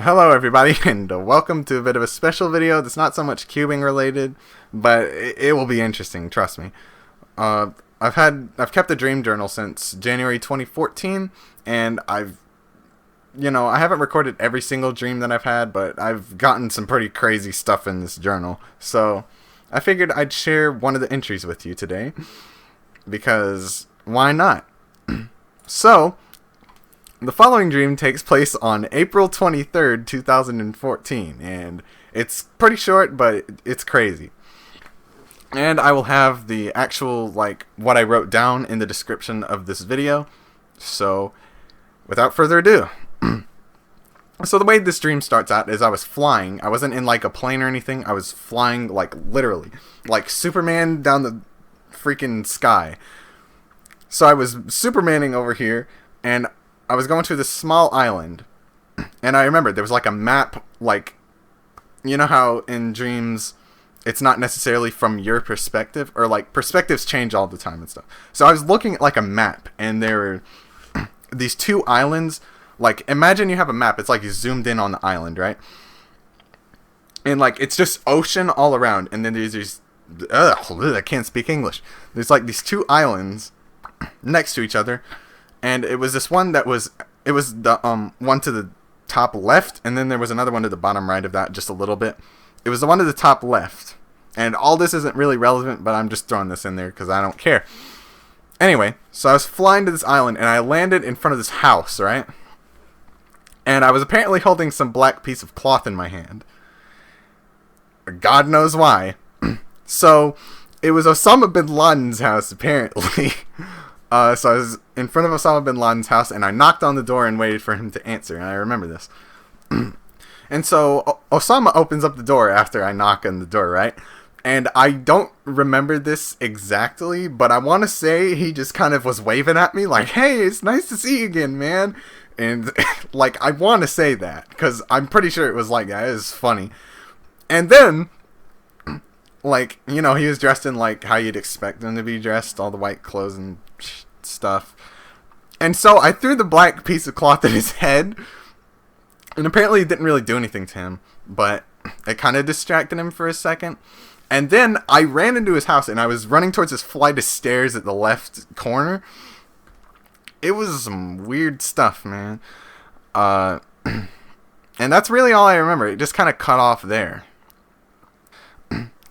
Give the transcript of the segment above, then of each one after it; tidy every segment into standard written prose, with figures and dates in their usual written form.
Hello everybody, and welcome to a bit of a special video that's not so much cubing related, but it will be interesting, trust me. I've kept a dream journal since January 2014, and I haven't recorded every single dream that I've had, but I've gotten some pretty crazy stuff in this journal. So I figured I'd share one of the entries with you today, because why not? So the following dream takes place on April 23rd, 2014, and it's pretty short, but it's crazy. And I will have the actual, what I wrote down in the description of this video. So, without further ado. So the way this dream starts out is I was flying. I wasn't in, a plane or anything. I was flying, literally. Like Superman down the freaking sky. So I was Supermaning over here, and I was going to this small island, and I remember there was a map, you know how in dreams it's not necessarily from your perspective, or perspectives change all the time and stuff. So I was looking at a map, and there were these two islands. Imagine you have a map, it's you zoomed in on the island, right? And it's just ocean all around, and then there's these, I can't speak English. There's these two islands next to each other. And it was this one that was, it was the one to the top left, and then there was another one to the bottom right of that, just a little bit. It was the one to the top left. And all this isn't really relevant, but I'm just throwing this in there because I don't care. Anyway, so I was flying to this island, and I landed in front of this house, right? And I was apparently holding some black piece of cloth in my hand. God knows why. So, it was Osama Bin Laden's house, apparently. So I was in front of Osama Bin Laden's house, and I knocked on the door and waited for him to answer, and I remember this. And so Osama opens up the door after I knock on the door, right? And I don't remember this exactly, but I want to say he just kind of was waving at me like, hey, it's nice to see you again, man. And, I want to say that, because I'm pretty sure it was like that. It was funny. And then, he was dressed in, how you'd expect him to be dressed, all the white clothes and stuff. And so I threw the black piece of cloth at his head, and apparently it didn't really do anything to him, but it kind of distracted him for a second. And then I ran into his house, and I was running towards this flight of stairs at the left corner. It was some weird stuff, man. And that's really all I remember. It just kind of cut off there.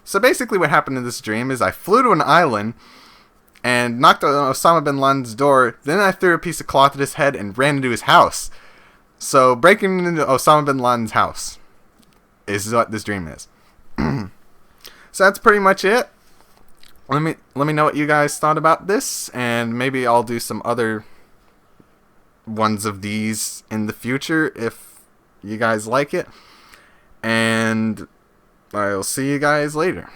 So basically what happened in this dream is I flew to an island and knocked on Osama Bin Laden's door. Then I threw a piece of cloth at his head and ran into his house. So breaking into Osama Bin Laden's house is what this dream is. So that's pretty much it. Let me know what you guys thought about this, and maybe I'll do some other ones of these in the future if you guys like it. And I'll see you guys later.